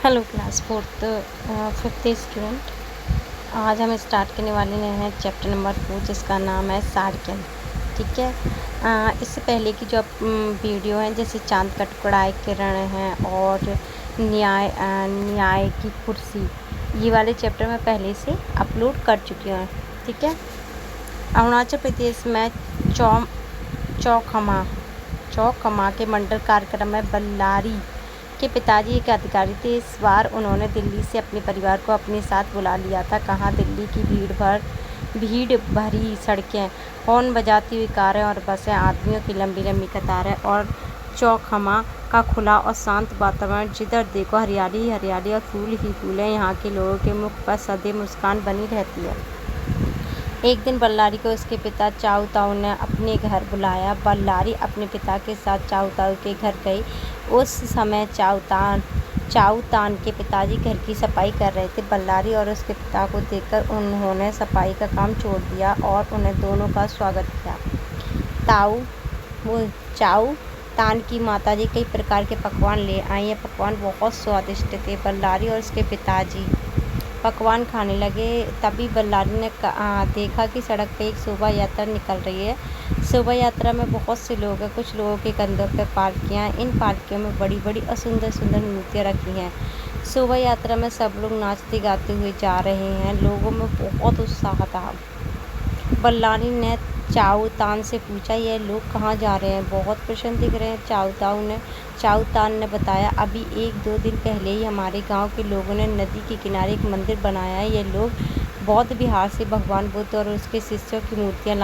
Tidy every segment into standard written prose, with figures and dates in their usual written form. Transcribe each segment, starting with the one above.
Hello class fourth fifth student. आज हम start करने वाले हैं चैप्टर नंबर 4 जिसका नाम है साड़किन। ठीक है। इससे पहले की जो वीडियो है जैसे चांद का टुकड़ा, एक किरण है और न्याय की कुर्सी, ये वाले चैप्टर मैं पहले से अपलोड कर चुकी हूँ। ठीक है। अरुणाचल प्रदेश में चौखमा के मंडल कार्यक्रम में बल्लारी के पिताजी एक अधिकारी थे। इस बार उन्होंने दिल्ली से अपने परिवार को अपने साथ बुला लिया था। कहाँ दिल्ली की भीड़ भरी सड़कें, हॉर्न बजाती हुई कारें और बसें, आदमियों की लंबी लंबी कतारें और चौखमा का खुला और शांत वातावरण। जिधर देखो हरियाली ही हरियाली और फूल ही फूल है। यहाँ के लोगों के मुख पर सदैव मुस्कान बनी रहती है। एक दिन बल्लारी को उसके पिता चाऊ ताऊ ने अपने घर बुलाया। बल्लारी अपने पिता के साथ चाऊ ताऊ के घर गई। उस समय चाऊ तान के पिताजी घर की सफाई कर रहे थे। बल्लारी और उसके पिता को देखकर उन्होंने सफाई का काम छोड़ दिया और उन्हें दोनों का स्वागत किया। चाऊ तान की माताजी कई प्रकार के पकवान ले आई। ये पकवान बहुत स्वादिष्ट थे। बल्लारी और उसके पिताजी पकवान खाने लगे। तभी बल्लारी ने देखा कि सड़क पे एक शोभा यात्रा निकल रही है। शोभा यात्रा में बहुत से लोग हैं। कुछ लोगों के कंधों पर पालकियाँ, इन पालकियों में बड़ी बड़ी और सुंदर सुंदर मूर्तियाँ रखी हैं। शोभा यात्रा में सब लोग नाचते गाते हुए जा रहे हैं। लोगों में बहुत उत्साह था। बल्लारी ने चाऊ तान से पूछा, ये लोग कहाँ जा रहे हैं? बहुत प्रसन्न दिख रहे हैं। चाऊ तान ने बताया, अभी 1-2 दिन पहले ही हमारे गांव के लोगों ने नदी के किनारे एक मंदिर बनाया है। ये लोग बौद्ध विहार से भगवान बुद्ध और उसके शिष्यों की मूर्तियाँ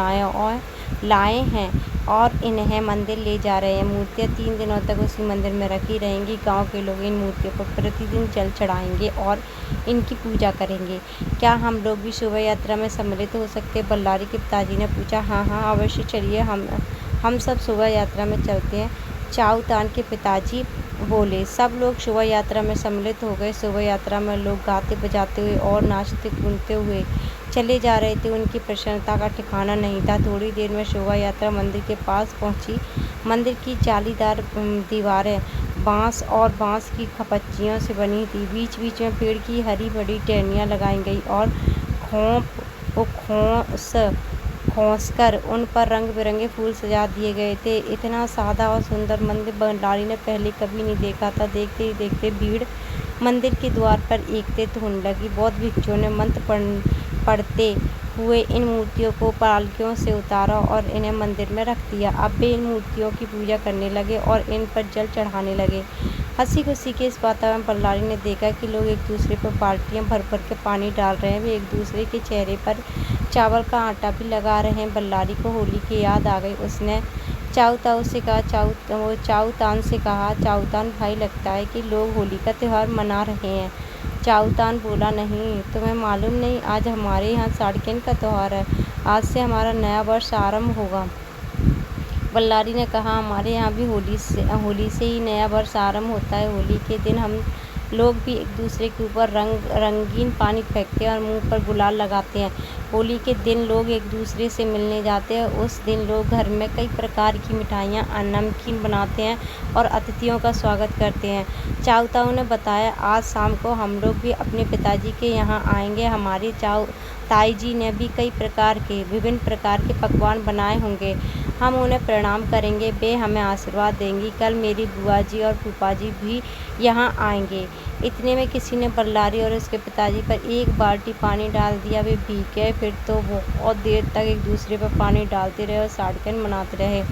लाए हैं और इन्हें मंदिर ले जा रहे हैं। मूर्तियाँ 3 दिनों तक उसी मंदिर में रखी रहेंगी। गांव के लोग इन मूर्तियों पर प्रतिदिन जल चढ़ाएंगे और इनकी पूजा करेंगे। क्या हम लोग भी शोभा यात्रा में सम्मिलित हो सकते हैं? बल्लारी के पिताजी ने पूछा। हाँ हाँ, अवश्य चलिए, हम सब शोभा यात्रा में चलते हैं, चाऊ तान के पिताजी बोले। सब लोग शोभा यात्रा में सम्मिलित हो गए। शोभा यात्रा में लोग गाते बजाते हुए और नाचते कूदते हुए चले जा रहे थे। उनकी प्रसन्नता का ठिकाना नहीं था। थोड़ी देर में शोभा यात्रा मंदिर के पास पहुंची। मंदिर की जालीदार दीवारें बांस और बांस की खपच्चियों से बनी थी। बीच बीच में पेड़ की हरी भरी टहनियाँ लगाई गई और खोसकर उन पर रंग बिरंगे फूल सजा दिए गए थे। इतना सादा और सुंदर मंदिर बल्लारी ने पहले कभी नहीं देखा था। देखते ही देखते भीड़ मंदिर के द्वार पर एकत्रित होने लगी। बौद्ध भिक्षुओं ने मंत्र पढ़ते हुए इन मूर्तियों को पालकियों से उतारा और इन्हें मंदिर में रख दिया। अब वे इन मूर्तियों की पूजा करने लगे और इन पर जल चढ़ाने लगे। हंसी खुशी के इस वातावरण बल्लारी ने देखा कि लोग एक दूसरे पर बाल्टियां भर भर के पानी डाल रहे हैं। वे एक दूसरे के चेहरे पर चावल का आटा भी लगा रहे हैं। बल्लारी को होली की याद आ गई। उसने चाऊ तान से कहा, चाऊ तान भाई, लगता है कि लोग होली का त्यौहार मना रहे हैं। चाऊ तान बोला, नहीं, तुम्हें मालूम नहीं, आज हमारे यहाँ साड़किन का त्यौहार है। आज से हमारा नया वर्ष आरंभ होगा। बल्लारी ने कहा, हमारे यहाँ भी होली से ही नया वर्ष आरंभ होता है। होली के दिन हम लोग भी एक दूसरे के ऊपर रंगीन पानी फेंकते हैं और मुंह पर गुलाल लगाते हैं। होली के दिन लोग एक दूसरे से मिलने जाते हैं। उस दिन लोग घर में कई प्रकार की मिठाइयाँ नमकीन बनाते हैं और अतिथियों का स्वागत करते हैं। चाऊ ताऊ ने बताया, आज शाम को हम लोग भी अपने पिताजी के यहाँ आएंगे। हमारी ताई जी ने भी विभिन्न प्रकार के पकवान बनाए होंगे। हम उन्हें प्रणाम करेंगे, वे हमें आशीर्वाद देंगी। कल मेरी बुआ जी और फूफा जी भी यहाँ आएंगे। इतने में किसी ने बल्लारी और उसके पिताजी पर एक बाल्टी पानी डाल दिया। वे भीग गए। फिर तो बहुत देर तक एक दूसरे पर पानी डालते रहे और साड़किन मनाते रहे।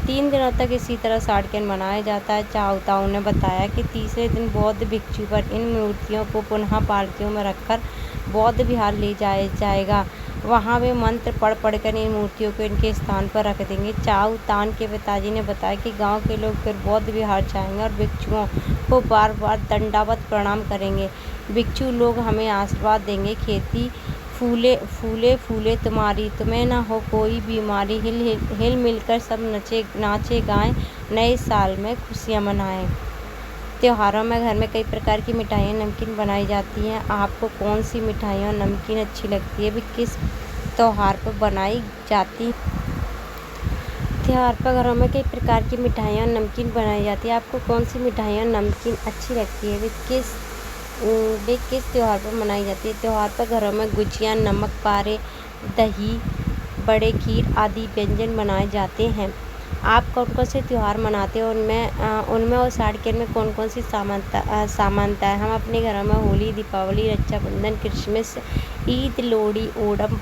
3 दिनों तक इसी तरह साड़किन मनाया जाता है। चाऊ ताऊ ने बताया कि तीसरे दिन बौद्ध भिक्षु पर इन मूर्तियों को पुनः पालकियों में रखकर बौद्ध विहार ले जाया जाएगा। वहाँ वे मंत्र पढ़ कर इन मूर्तियों को इनके स्थान पर रख देंगे। चाऊ तान के पिताजी ने बताया कि गांव के लोग फिर बौद्ध विहार जाएंगे और भिक्षुओं को बार बार दंडावत प्रणाम करेंगे। भिक्षु लोग हमें आशीर्वाद देंगे, खेती फूले तुम्हारी, तुम्हें न हो कोई बीमारी। हिल मिलकर सब नाचे गाएं, नए साल में खुशियाँ मनाएं। त्योहारों में घर में कई प्रकार की मिठाइयाँ नमकीन बनाई जाती हैं। आपको कौन सी मिठाइयाँ और नमकीन अच्छी लगती है? वे किस त्योहार पर बनाई जाती? त्योहार पर घरों में कई प्रकार की मिठाइयाँ और नमकीन बनाई जाती है। आपको कौन सी मिठाइयाँ और नमकीन अच्छी लगती है? वे किस वे किस त्योहार पर मनाई जाती है? त्योहार पर घरों में गुजिया, नमक पारे, दही, बड़े, खीर आदि व्यंजन बनाए जाते हैं। आप कौन-कौन से त्योहार मनाते हो? उनमें और साड़ियों में कौन-कौन सी समानता है? हम अपने घरों में होली, दीपावली, रक्षाबंधन, क्रिसमस, ईद, लोहड़ी, ओणम,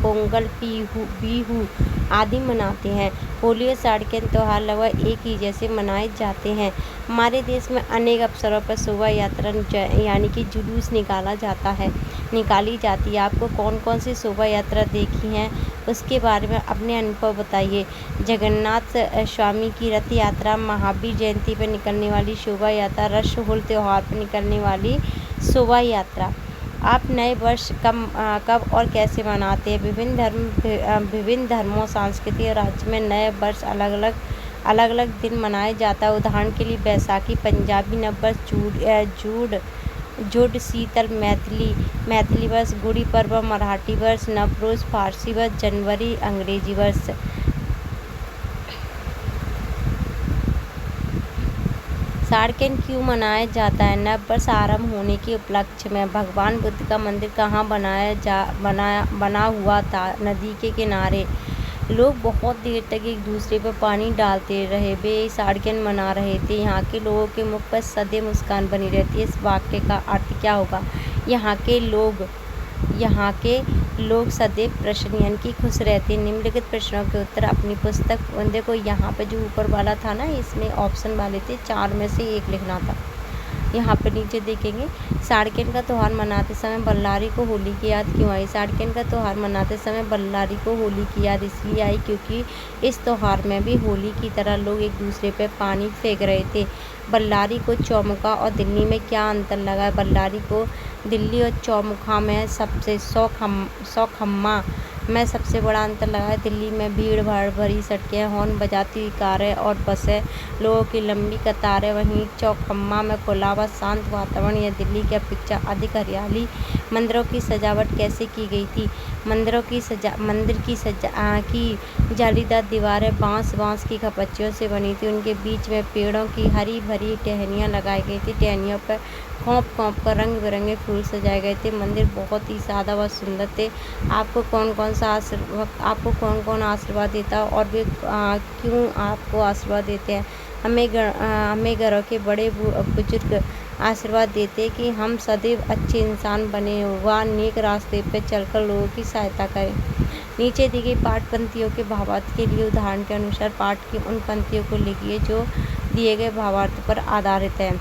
पोंगल, बिहू आदि मनाते हैं। होली और साड़ियों त्योहार लगभग एक ही जैसे मनाए जाते हैं। हमारे देश में अनेक अवसरों पर शोभा यात्रा यानी कि जुलूस निकाली जाती है। आपको कौन-कौन सी शोभा यात्रा देखी हैं, उसके बारे में अपने अनुभव बताइए। जगन्नाथ स्वामी की रथ यात्रा, महावीर जयंती पर निकलने वाली शोभा यात्रा, रसहुल त्योहार पर निकलने वाली शोभा यात्रा। आप नए वर्ष कब और कैसे मनाते हैं? विभिन्न धर्मों, संस्कृति और राज्य में नए वर्ष अलग-अलग दिन मनाया जाता है। उदाहरण के लिए बैसाखी पंजाबी नववर्ष, जुड़ शीतल मैथिली वर्ष, गुड़ी पर्व मराठी वर्ष, नवरोज फारसी वर्ष, जनवरी अंग्रेजी वर्ष। साड़ियों क्यों मनाया जाता है? नववर्ष आरंभ होने के उपलक्ष्य में भगवान बुद्ध का मंदिर कहाँ बना हुआ था? नदी के किनारे। लोग बहुत देर तक एक दूसरे पर पानी डालते रहे, वे साड़ियों मना रहे थे। यहाँ के लोगों के मुख पर सदैव मुस्कान बनी रहती है। इस वाक्य का अर्थ क्या होगा? यहाँ के लोग सदैव प्रसन्न यानी कि खुश रहते हैं। निम्नलिखित प्रश्नों के उत्तर अपनी पुस्तक देखो, यहाँ पे जो ऊपर वाला था ना, इसमें ऑप्शन वाले थे, 4 में से 1 लिखना था। यहाँ पे नीचे देखेंगे, साड़ियों का त्यौहार मनाते समय बल्लारी को होली की याद क्यों आई? साड़ियों का त्यौहार मनाते समय बल्लारी को होली की याद इसलिए आई क्योंकि इस त्यौहार में भी होली की तरह लोग एक दूसरे पर पानी फेंक रहे थे। बल्लारी को चौमुखा और दिल्ली में क्या अंतर लगा है? बल्लारी को दिल्ली और चौमुखा में सौखम्मा में सबसे बड़ा अंतर लगा है। दिल्ली में भीड़ भाड़ भरी सड़कें, हॉर्न बजाती हुई कारें और बसें, लोगों की लंबी कतारें। वहीं चौखम्मा में खुला व शांत वातावरण। यह दिल्ली की अपेक्षा अधिक हरियाली। मंदिरों की सजावट कैसे की गई थी? मंदिर की जालीदार दीवारें बांस की खपच्चियों से बनी थी। उनके बीच में पेड़ों की हरी भरी टहनियाँ लगाई गई थी। टहनियों पर कौंप कर रंग बिरंगे फूल सजाए गए थे। मंदिर बहुत ही सादा व सुंदर थे। आपको कौन आशीर्वाद देता है और वे क्यों आपको आशीर्वाद देते हैं? हमें घरों के बड़े बुजुर्ग आशीर्वाद देते हैं कि हम सदैव अच्छे इंसान बने व नेक रास्ते पर चलकर लोगों की सहायता करें। नीचे दी गई पाठ पंक्तियों के भावार्थ के लिए उदाहरण के अनुसार पाठ की उन पंक्तियों को लिखिए जो दिए गए भावार्थ पर आधारित है।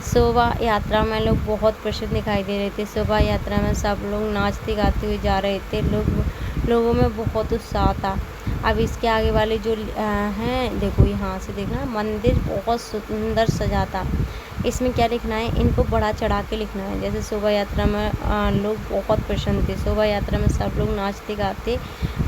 शोभा यात्रा में लोग बहुत प्रसन्न दिखाई दे रहे थे। शोभा यात्रा में सब लोग नाचते गाते हुए जा रहे थे। लोगों में बहुत उत्साह था। अब इसके आगे वाले जो हैं, देखो यहाँ से देखना, मंदिर बहुत सुंदर सजा था। इसमें क्या लिखना है? इनको बढ़ा चढ़ा के लिखना है। जैसे शोभा यात्रा में लोग बहुत प्रसन्न थे। शोभा यात्रा में सब लोग नाचते गाते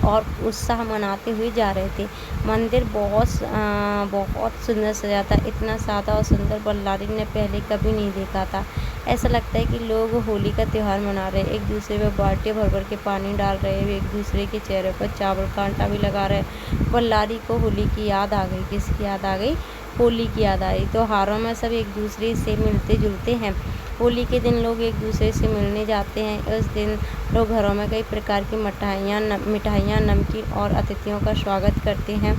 और उत्साह मनाते हुए जा रहे थे। मंदिर बहुत सुंदर सजा था। इतना सादा और सुंदर बल्लारी ने पहले कभी नहीं देखा था। ऐसा लगता है कि लोग होली का त्यौहार मना रहे, एक दूसरे पर बाल्टियाँ भर भर के पानी डाल रहे हैं, एक दूसरे के चेहरे पर चावल का आटा भी लगा रहे। बल्लारी को होली की याद आ गई। किसकी याद आ गई? होली की याद आई। त्योहारों में सब एक दूसरे से मिलते जुलते हैं। होली के दिन लोग एक दूसरे से मिलने जाते हैं। उस दिन लोग घरों में कई प्रकार की मिठाइयाँ, नमकीन और अतिथियों का स्वागत करते हैं।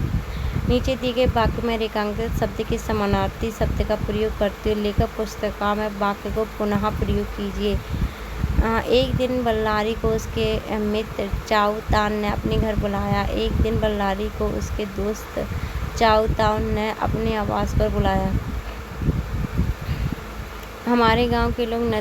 नीचे दिए गए वाक्य में रेखांकित शब्द के समानार्थी शब्द का प्रयोग करते हुए लेखक पुस्तिका में वाक्य को पुनः प्रयोग कीजिए। एक दिन बल्लारी को उसके मित्र चाऊ तान ने अपने घर बुलाया। एक दिन बल्लारी को उसके दोस्त चाऊ तान ने अपने आवास पर बुलाया। हमारे गांव के लोग ने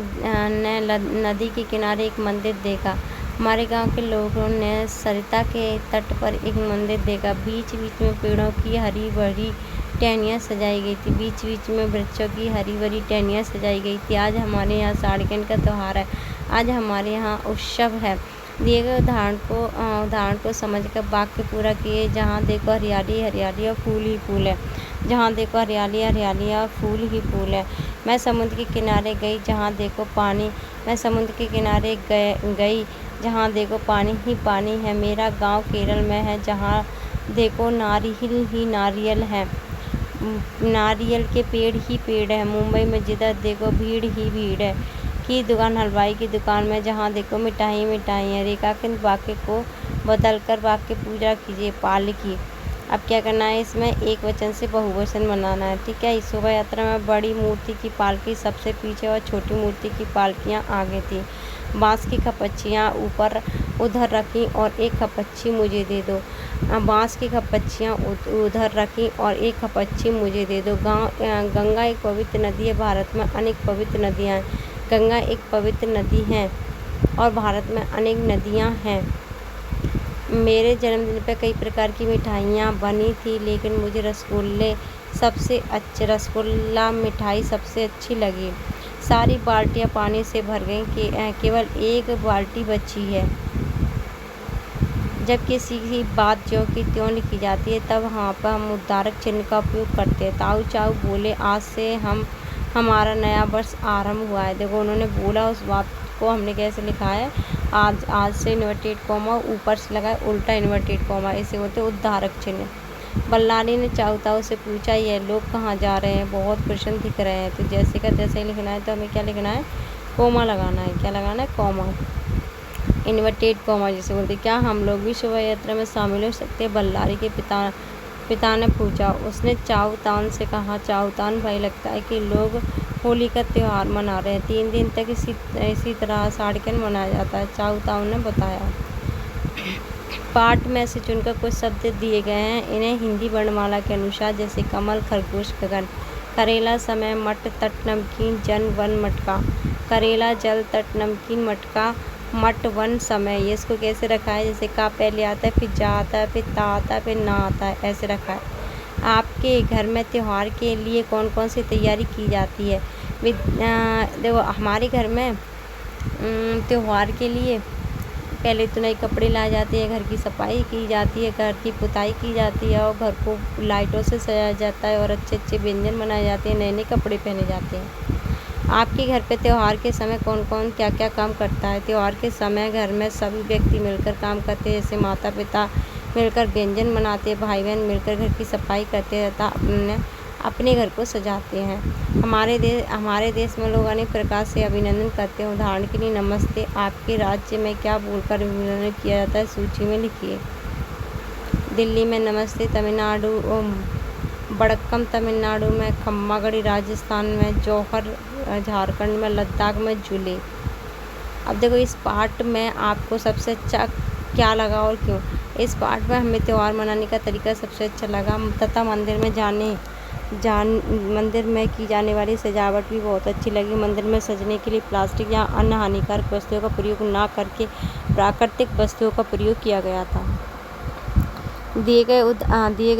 नदी के किनारे एक मंदिर देखा। हमारे गांव के लोगों ने सरिता के तट पर एक मंदिर देखा। बीच बीच में पेड़ों की हरी भरी टहनियाँ सजाई गई थी। बीच बीच में वृक्षों की हरी भरी टहनियाँ सजाई गई थी। आज हमारे यहाँ साड़ियों का त्यौहार है। आज हमारे यहाँ उत्सव है। दिए गए उदाहरण को समझकर वाक्य पूरा किए। जहाँ देखो हरियाली हरियाली और फूल ही फूल है। जहाँ देखो हरियाली हरियाली और फूल ही फूल है। मैं समुद्र के किनारे गई, जहाँ देखो पानी। मैं समुद्र के किनारे गई, जहाँ देखो पानी ही पानी है। मेरा गांव केरल में है, जहाँ देखो नारियल ही नारियल है। नारियल के पेड़ ही पेड़ है। मुंबई में जिधर देखो भीड़ ही भीड़ है। की दुकान हलवाई की दुकान में जहाँ देखो मिठाई मिठाई है। रेखांकित वाक्य को बदलकर वाक्य पूजा कीजिए। पालकी, अब क्या करना है, इसमें एक वचन से बहुवचन बनाना है। ठीक है। इस शोभा यात्रा में बड़ी मूर्ति की पालकी सबसे पीछे और छोटी मूर्ति की पालकियाँ आगे थी। बांस की खपच्चियाँ ऊपर उधर रखी और एक खपच्ची मुझे दे दो। बांस की खपच्चियाँ उधर रखी और एक खपच्ची मुझे दे दो। गंगा एक पवित्र नदी है। भारत में अनेक पवित्र नदियाँ हैं। गंगा एक पवित्र नदी है और भारत में अनेक नदियाँ हैं। मेरे जन्मदिन पर कई प्रकार की मिठाइयाँ बनी थी, लेकिन मुझे रसगुल्ला मिठाई सबसे अच्छी लगी। सारी बाल्टियाँ पानी से भर गईं, केवल एक बाल्टी बची है। जब किसी की बात ज्यों की त्यों लिखी जाती है, तब वहाँ पर हम उद्धारक चिन्ह का उपयोग करते हैं। ताऊ चाऊ बोले, आज से हमारा नया वर्ष आरंभ हुआ है। देखो उन्होंने बोला, उस बात को हमने कैसे लिखा है, आज से इन्वर्टेड कॉमा ऊपर से लगा है उल्टा इन्वर्टेड कॉमा, इसे बोलते हैं उद्धारक चिन्ह। बल्लारी ने चाऊ ताऊ से पूछा, यह लोग कहाँ जा रहे हैं, बहुत प्रसन्न दिख रहे हैं। तो जैसे का तैसे ही लिखना है, तो हमें क्या लिखना है, कॉमा लगाना है। क्या लगाना है, कॉमा, इन्वर्टेड कॉमा जिसे बोलते। क्या हम लोग भी शोभा यात्रा में शामिल हो सकते हैं, बल्लारी के पिता ने पूछा। उसने चाऊ तान से कहा, चाऊ तान भाई, लगता है कि लोग होली का त्यौहार मना रहे हैं। 3 दिन तक इसी तरह साड़िकन मनाया जाता है, चाऊ ताऊ ने बताया। पाठ में से चुनकर कुछ शब्द दिए गए हैं, इन्हें हिंदी वर्णमाला के अनुसार, जैसे कमल, खरगोश, गगन। करेला, समय, मट, तट, नमकीन, जन, वन, मटका। करेला, जल, तट, नमकीन, मटका, मट, वन, समय। ये इसको कैसे रखा है, जैसे का पहले आता है, फिर जा आता है, फिर ता आता है, फिर ना आता है, ऐसे रखा है। आपके घर में त्यौहार के लिए कौन कौन सी तैयारी की जाती है। देखो हमारे घर में त्यौहार के लिए पहले तो नए कपड़े लाए जाते हैं, घर की सफाई की जाती है, घर की पुताई की जाती है और घर को लाइटों से सजाया जाता है और अच्छे अच्छे व्यंजन बनाए जाते हैं, नए नए कपड़े पहने जाते हैं। आपके घर पे त्यौहार के समय कौन कौन क्या क्या काम करता है। त्यौहार के समय घर में सभी व्यक्ति मिलकर काम करते हैं, जैसे माता पिता मिलकर व्यंजन बनाते हैं, भाई बहन मिलकर घर की सफाई करते हैं तथा अपने घर को सजाते हैं। हमारे देश में लोग अनेक प्रकार से अभिनंदन करते हैं। उदाहरण के लिए, नमस्ते आपके राज्य में क्या बोलकर अभिनंदन किया जाता है, सूची में लिखिए। दिल्ली में नमस्ते, तमिलनाडु बड़क्कम तमिलनाडु में, खम्मागड़ी राजस्थान में, जौहर झारखंड में, लद्दाख में जुले। अब देखो इस पाठ में आपको सबसे अच्छा क्या लगा और क्यों। इस पाठ में हमें त्यौहार मनाने का तरीका सबसे अच्छा लगा तथा मंदिर में की जाने वाली सजावट भी बहुत अच्छी लगी। मंदिर में सजने के लिए प्लास्टिक या अन्य हानिकारक वस्तुओं का प्रयोग न करके प्राकृतिक वस्तुओं का प्रयोग किया गया था। दिए गए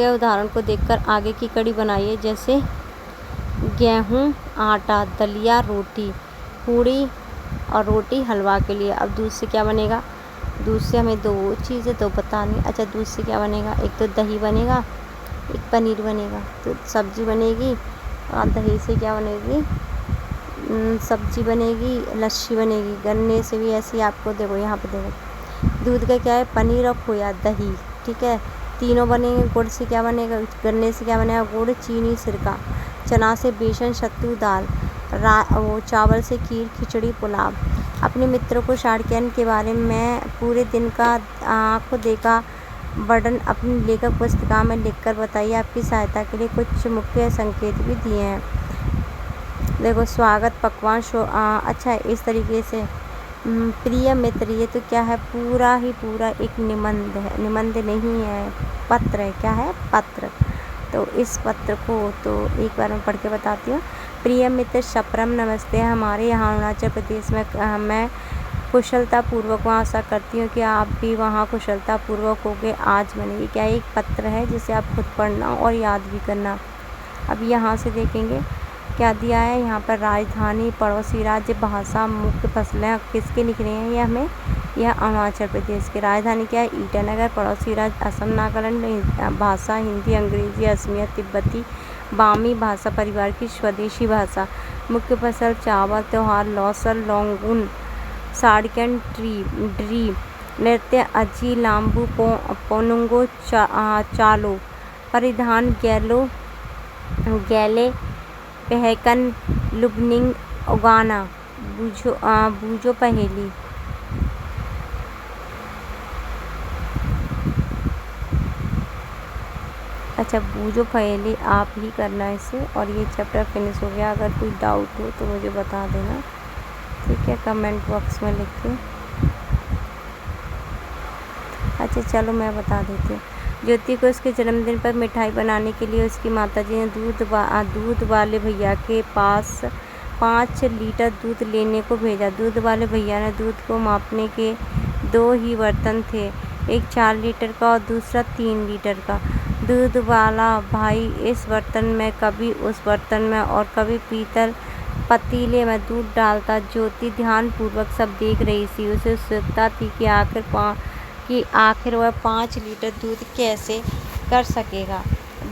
उदाहरण को देखकर आगे की कड़ी बनाइए, जैसे गेहूँ, आटा, दलिया, रोटी, पूड़ी और रोटी हलवा के लिए। अब दूध से क्या बनेगा, दूध से हमें 2 चीज़ें तो बतानी। अच्छा, दूध से क्या बनेगा, एक तो दही बनेगा, एक पनीर बनेगा। तो सब्जी बनेगी और दही से क्या बनेगी, सब्जी बनेगी, लस्सी बनेगी। गन्ने से भी ऐसी आपको देखो यहाँ पे देखो, दूध का क्या है, पनीर और खोया, दही, ठीक है, तीनों बनेंगे। गुड़ से क्या बनेगा, गन्ने से क्या बनेगा, गुड़, चीनी, सिरका। चना से बेसन, सत्तू, दाल। चावल से खीर, खिचड़ी, पुलाव। अपने मित्रों को साड़िकन के बारे में पूरे दिन का आँखों देखा वर्णन अपनी लेखक पुस्तिका में लिखकर बताइए। आपकी सहायता के लिए कुछ मुख्य संकेत भी दिए हैं। देखो स्वागत पकवान अच्छा इस तरीके से। प्रिय मित्र, ये तो क्या है, पूरा एक निबंध है, निबंध नहीं है, पत्र है। क्या है, पत्र। तो इस पत्र को तो एक बार मैं पढ़ के बताती हूँ। प्रिय मित्र, शप्रम नमस्ते। हमारे यहाँ अरुणाचल प्रदेश में मैं कुशलतापूर्वक आशा करती हूँ कि आप भी वहाँ कुशलतापूर्वक होंगे। आज मैंने क्या एक पत्र है जिसे आप खुद पढ़ना और याद भी करना। अब यहाँ से देखेंगे क्या दिया है यहाँ पर, राजधानी, पड़ोसी राज्य, भाषा, मुख्य फसलें किसके लिख रहे हैं ये हमें, यह अरुणाचल प्रदेश की। राजधानी क्या है, ईटानगर। पड़ोसी राज्य असम, नागालैंड। भाषा हिंदी, अंग्रेजी, असमिया, तिब्बती, बामी भाषा परिवार की स्वदेशी भाषा। मुख्य फसल चावल। त्यौहार लौसर, लोंगुन, साड़िकन, ड्री। नृत्य अजी, लाम्बू, पोनुंगो, चालो। परिधान गैलो, गैले पहकन लुबनिंग उगाना। बूझो पहेली। अच्छा, बूझो पहेली आप ही करना इसे। और ये चैप्टर फिनिश हो गया। अगर कोई डाउट हो तो मुझे बता देना, ठीक है, कमेंट बॉक्स में लिख के। अच्छा चलो मैं बता देती हूँ। ज्योति को उसके जन्मदिन पर मिठाई बनाने के लिए उसकी माताजी ने दूध वाले भैया के पास 5 लीटर दूध लेने को भेजा। दूध वाले भैया ने दूध को मापने के 2 ही बर्तन थे, एक 4 लीटर का और दूसरा 3 लीटर का। दूध वाला भाई इस बर्तन में, कभी उस बर्तन में और कभी पीतल पतीले में दूध डालता। ज्योति ध्यानपूर्वक सब देख रही थी। उसे उत्सुकता थी कि आखिर वह 5 लीटर दूध कैसे कर सकेगा।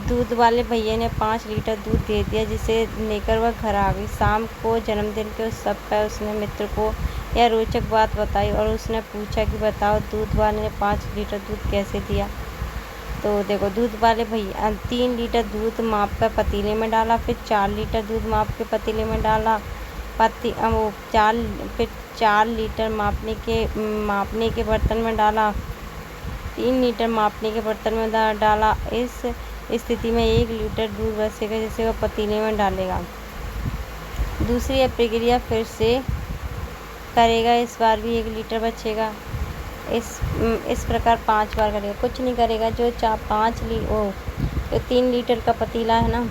दूध वाले भैया ने 5 लीटर दूध दे दिया, जिसे लेकर वह घर आ गई। शाम को जन्मदिन के उत्सव पर उसने मित्र को यह रोचक बात बताई और उसने पूछा कि बताओ, दूध वाले ने 5 लीटर दूध कैसे दिया। तो देखो, दूध वाले भैया 3 लीटर दूध माप कर पतीले में डाला, फिर 4 लीटर दूध माप के पतीले में डाला, फिर 4 लीटर मापने के बर्तन में डाला, 3 लीटर मापने के बर्तन में डाला। इस स्थिति में 1 लीटर दूध बचेगा, जिसे वह पतीले में डालेगा। दूसरी प्रक्रिया फिर से करेगा, इस बार भी 1 लीटर बचेगा। इस प्रकार 5 बार करेगा। कुछ नहीं करेगा, जो 3 लीटर का पतीला है ना,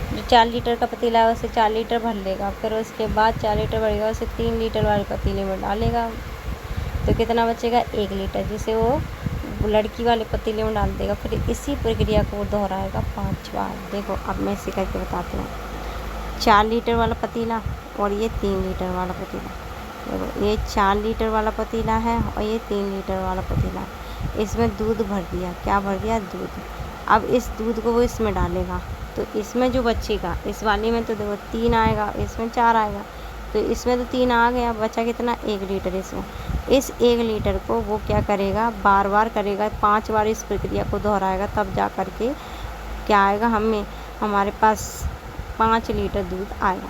जो 4 लीटर का पतीला है उसे 4 लीटर भर लेगा। फिर उसके बाद 4 लीटर भरेगा, उसे 3 लीटर वाले पतीले में डालेगा। तो कितना बचेगा? 1 लीटर, जिसे वो लड़की वाले पतीले में डाल देगा। फिर इसी प्रक्रिया को वो दोहराएगा 5 बार। देखो अब मैं इसे करके बताती हूँ। 4 लीटर वाला पतीला और ये 3 लीटर वाला पतीला। देखो, ये 4 लीटर वाला पतीला है और ये 3 लीटर वाला पतीला है। इसमें दूध भर दिया। क्या भर दिया? दूध। अब इस दूध को वो इसमें डालेगा, तो इसमें जो बचेगा, इस वाले में तो देखो 3 आएगा, इसमें 4 आएगा, तो इसमें तो 3 आ गया, बचा कितना? 1 लीटर। इसमें इस 1 लीटर को वो क्या करेगा? बार बार करेगा, 5 बार इस प्रक्रिया को दोहराएगा, तब जा कर के क्या आएगा? हमारे पास 5 लीटर दूध आएगा।